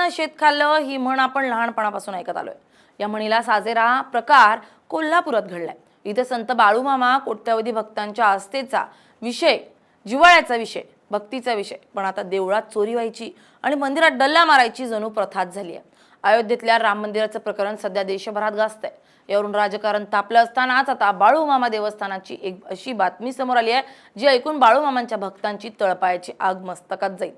कुंपणानं शेत खाल्लं ही म्हण आपण लहानपणापासून ऐकत आलोय। या म्हणीला साजेरा प्रकार कोल्हापुरात घडलाय। इथे संत बाळूमामा कोट्यावधी भक्तांच्या आस्थेचा विषय, जिव्हाळ्याचा विषय, भक्तीचा विषय, पण आता देवळात चोरी व्हायची आणि मंदिरात डल्ला मारायची जणू प्रथाच झाली आहे। अयोध्येतल्या राम मंदिराचं प्रकरण सध्या देशभरात गाजतंय। यावरून राजकारण तापलं असतानाच आता बाळूमामा देवस्थानाची एक अशी बातमी समोर आली आहे जी ऐकून बाळूमामांच्या भक्तांची तळपायाची आग मस्तकात जाईल।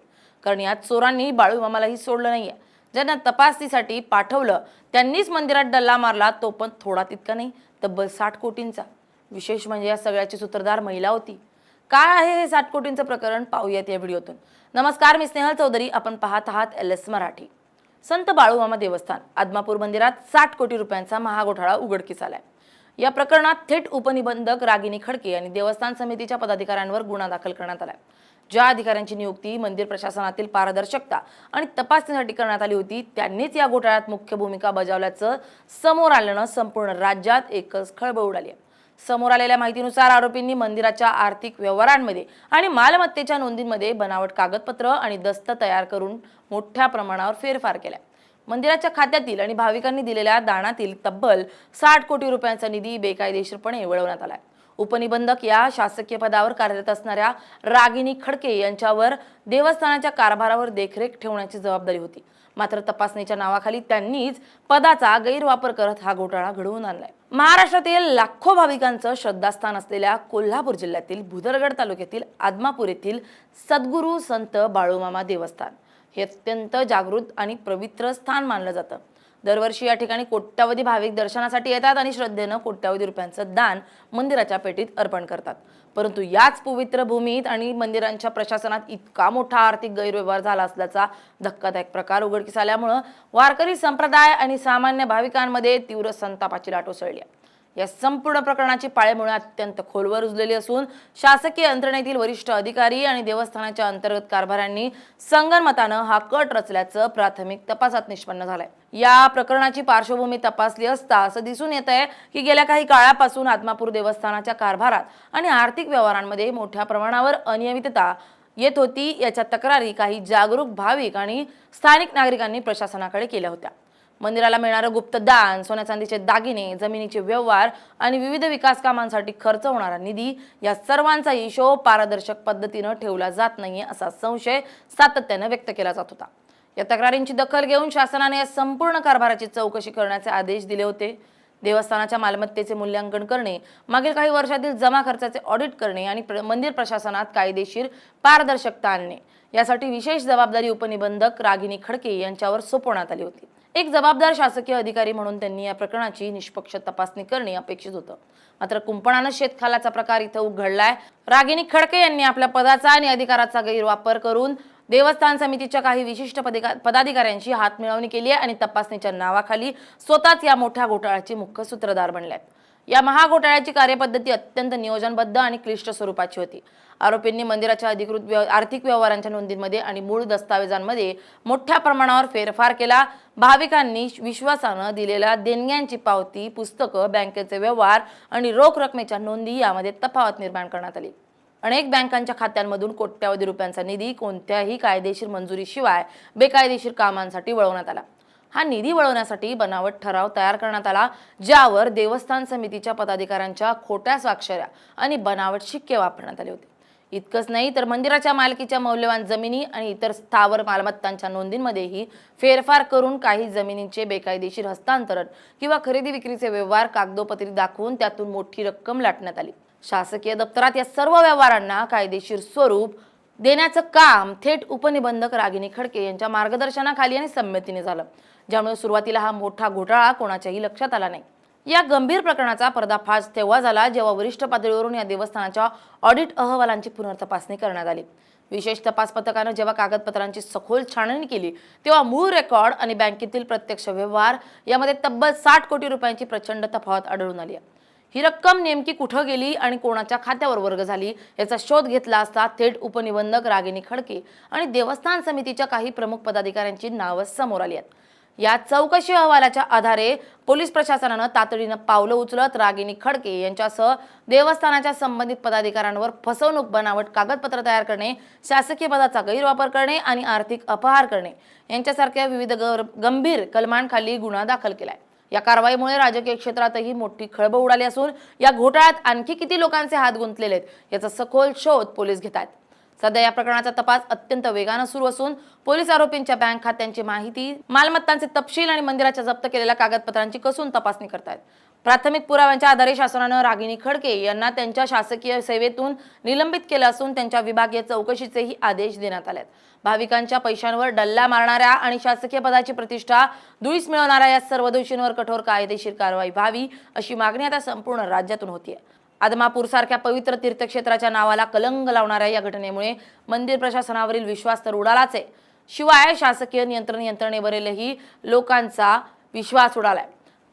कारण यात चोरांनी बाळूमामालाही सोडलं नाहीये। ज्यांना तपासणीसाठी पाठवलं त्यांनीच मंदिरात डल्ला मारला, तो पण थोडा तितका नाही, तब्बल 60 कोटींचा। विशेष म्हणजे या सगळ्याची सूत्रधार महिला होती। काय आहे हे 60 कोटींचं प्रकरण पाहूयात या व्हिडिओतून। नमस्कार, मी स्नेहल चौधरी, आपण पाहत आहात LS मराठी। संत बाळूमामा देवस्थान आदमापूर मंदिरात 60 कोटी रुपयांचा महाघोटाळा उघडकीस आलाय। या प्रकरणात थेट उपनिबंधक रागिनी खडके आणि देवस्थान समितीच्या पदाधिकाऱ्यांवर गुन्हा दाखल करण्यात आलाय। ज्या अधिकाऱ्यांची नियुक्ती मंदिर प्रशासनातील पारदर्शकता आणि तपासणीसाठी करण्यात आली होती त्यांनीच या घोटाळ्यात मुख्य भूमिका बजावल्याचं समोर आल्यानं संपूर्ण राज्यात एकच खळबळ उडाली आहे। समोर आलेल्या माहितीनुसार आरोपींनी मंदिराच्या आर्थिक व्यवहारांमध्ये आणि मालमत्तेच्या नोंदींमध्ये बनावट कागदपत्र आणि दस्त तयार करून मोठ्या प्रमाणावर फेरफार केला। मंदिराच्या खात्यातील आणि भाविकांनी दिलेल्या दानातील तब्बल 60 कोटी रुपयांचा निधी बेकायदेशीरपणे वळवण्यात आलाय। उपनिबंधक या शासकीय पदावर कार्यरत असणाऱ्या रागिनी खडके यांच्यावर देवस्थानाच्या कारभारावर देखरेख ठेवण्याची जबाबदारी होती। मात्र तपासणीच्या नावाखाली त्यांनीच पदाचा गैरवापर करत हा घोटाळा घडवून आणलाय। महाराष्ट्रातील लाखो भाविकांचं श्रद्धास्थान असलेल्या कोल्हापूर जिल्ह्यातील भुदरगड तालुक्यातील आदमापूर येथील सद्गुरू संत बाळूमामा देवस्थान हे अत्यंत जागृत आणि पवित्र स्थान मानलं जातं। दरवर्षी या ठिकाणी कोट्यावधी भाविक दर्शनासाठी येतात आणि श्रद्धेनं कोट्यावधी रुपयांचं दान मंदिराच्या पेटीत अर्पण करतात। परंतु याच पवित्र भूमीत आणि मंदिरांच्या प्रशासनात इतका मोठा आर्थिक गैरव्यवहार झाला असल्याचा धक्कादायक प्रकार उघडकीस आल्यामुळे वारकरी संप्रदाय आणि सामान्य भाविकांमध्ये तीव्र संतापाची लाट उसळली आहे। या संपूर्ण प्रकरणाची पाळेमुळे अत्यंत खोलवर रुजलेली असून शासकीय यंत्रणेतील वरिष्ठ अधिकारी आणि देवस्थानाच्या अंतर्गत कारभाऱ्यांनी संगनमतानं हा कट रचल्याचं प्राथमिक तपासात निष्पन्न झालंय। या प्रकरणाची पार्श्वभूमी तपासली असता असं दिसून येत आहे की गेल्या काही काळापासून आदमापूर देवस्थानाच्या कारभारात आणि आर्थिक व्यवहारांमध्ये मोठ्या प्रमाणावर अनियमितता येत होती। याच्या तक्रारी काही जागरूक भाविक आणि स्थानिक नागरिकांनी प्रशासनाकडे केल्या होत्या। मंदिराला मिळणारं गुप्त दान, सोन्या चांदीचे दागिने, जमिनीचे व्यवहार आणि विविध विकास कामांसाठी खर्च होणारा निधी या सर्वांचा हिशोब पारदर्शक पद्धतीनं ठेवला जात नाहीये असा संशय सातत्याने व्यक्त केला जात होता। या तक्रारींची दखल घेऊन शासनाने या संपूर्ण कारभाराची चौकशी करण्याचे आदेश दिले होते। देवस्थानाच्या मालमत्तेचे मूल्यांकन करणे, मागील काही वर्षातील जमा खर्चाचे ऑडिट करणे आणि मंदिर प्रशासनात कायदेशीर पारदर्शकता आणणे यासाठी विशेष जबाबदारी उपनिबंधक रागिनी खडके यांच्यावर सोपवण्यात आली होती। एक जबाबदार शासकीय अधिकारी म्हणून त्यांनी या प्रकरणाची निष्पक्ष तपासणी करणे अपेक्षित होतं। मात्र कुंपणानं शेत खाल्याचा प्रकार इथं उघडलाय। रागिनी खडके यांनी आपल्या पदाचा आणि अधिकाराचा गैरवापर करून देवस्थान समितीच्या काही विशिष्ट पदाधिकाऱ्यांची हातमिळवणी केली आहे आणि तपासणीच्या नावाखाली स्वतःच या मोठ्या घोटाळ्याचे मुख्य सूत्रधार बनले आहेत। या महाघोटाळ्याची कार्यपद्धती अत्यंत नियोजनबद्ध आणि क्लिष्ट स्वरूपाची होती। आरोपींनी मंदिराच्या अधिकृत आर्थिक व्यवहारांच्या नोंदींमध्ये आणि मूळ दस्तावेजांमध्ये मोठ्या प्रमाणावर फेरफार केला। भाविकांनी विश्वासानं दिलेल्या देणग्यांची पावती, पुस्तकं, बँकेचे व्यवहार आणि रोख रकमेच्या नोंदी यामध्ये तफावत निर्माण करण्यात आली। अनेक बँकांच्या खात्यांमधून कोट्यावधी रुपयांचा निधी कोणत्याही कायदेशीर मंजुरीशिवाय बेकायदेशीर कामांसाठी वळवण्यात आला। हा निधी वळवण्यासाठी बनावट ठराव तयार करण्यात आला, ज्यावर देवस्थान समितीच्या पदाधिकाऱ्यांच्या खोट्या स्वाक्षऱ्या आणि बनावट शिक्के वापरण्यात आले होते। इतकंच नाही तर मंदिराच्या मालकीच्या मौल्यवान जमिनी आणि इतर स्थावर मालमत्तांच्या नोंदींमध्येही फेरफार करून काही जमिनींचे बेकायदेशीर हस्तांतरण किंवा खरेदी विक्रीचे व्यवहार कागदोपत्री दाखवून त्यातून मोठी रक्कम लाटण्यात आली। शासकीय दप्तरात या सर्व व्यवहारांना कायदेशीर स्वरूप देण्याचं काम थेट उपनिबंधक रागिनी खडके यांच्या मार्गदर्शनाखाली आणि संमतीने झालं, ज्यामुळे सुरुवातीला हा मोठा घोटाळा कोणाच्याही लक्षात आला नाही। या गंभीर प्रकरणाचा पर्दाफाश तेव्हा झाला जेव्हा वरिष्ठ पातळीवरून या देवस्थानाच्या ऑडिट अहवालांची पुनर्तपासणी करण्यात आली। विशेष तपास पथकानं जेव्हा कागदपत्रांची सखोल छाननी केली तेव्हा मूळ रेकॉर्ड आणि बँकेतील प्रत्यक्ष व्यवहार यामध्ये तब्बल 60 कोटी रुपयांची प्रचंड तफावत आढळून आली। ही रक्कम नेमकी कुठं गेली आणि कोणाच्या खात्यावर वर्ग झाली याचा शोध घेतला असता थेट उपनिबंधक रागिनी खडके आणि देवस्थान समितीच्या काही प्रमुख पदाधिकाऱ्यांची नावं समोर आली आहेत। या चौकशी अहवालाच्या आधारे पोलीस प्रशासनानं तातडीनं पावलं उचलत रागिनी खडके यांच्यासह देवस्थानाच्या संबंधित पदाधिकाऱ्यांवर फसवणूक, बनावट कागदपत्र तयार करणे, शासकीय पदाचा गैरवापर करणे आणि आर्थिक अपहार करणे यांच्यासारख्या विविध गंभीर कलमांखाली गुन्हा दाखल केलाय। या कारवाईमुळे राजकीय क्षेत्रातही मोठी खळबळ उडाली असून या घोटाळ्यात आणखी किती लोकांचे हात गुंतलेले आहेत याचा सखोल शोध पोलीस घेत आहेत। सध्या या प्रकरणाचा तपास अत्यंत वेगाने सुरू असून पोलीस आरोपींच्या बँक खात्यांची माहिती, मालमत्तांचे तपशील आणि मंदिराच्या जप्त केलेल्या कागदपत्रांची कसून तपासणी करतायत। प्राथमिक पुराव्यांच्या आधारे शासनानं रागिनी खडके यांना त्यांच्या शासकीय सेवेतून निलंबित केलं असून त्यांच्या विभागीय चौकशीचेही आदेश देण्यात आलेत। भाविकांच्या पैशांवर डल्ला मारणाऱ्या आणि शासकीय पदाची प्रतिष्ठा धुळीस मिळवणाऱ्या या सर्व दोषींवर कठोर कायदेशीर कारवाई व्हावी अशी मागणी आता संपूर्ण राज्यातून होतीये। आदमापूर सारख्या पवित्र तीर्थक्षेत्राच्या नावाला कलंक लावणाऱ्या या घटनेमुळे मंदिर प्रशासनावरील विश्वास तर उडालाच आहे, शिवाय शासकीय नियंत्रण यंत्रणेवरीलही लोकांचा विश्वास उडालाय।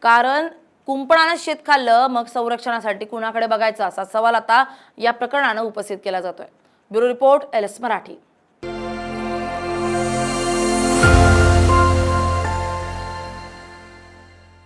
कारण कुंपणानं शेत खाल्लं, मग संरक्षणासाठी कुणाकडे बघायचं असा सवाल आता या प्रकरणानं उपस्थित केला जातोय। Bureau report, LS Marathi.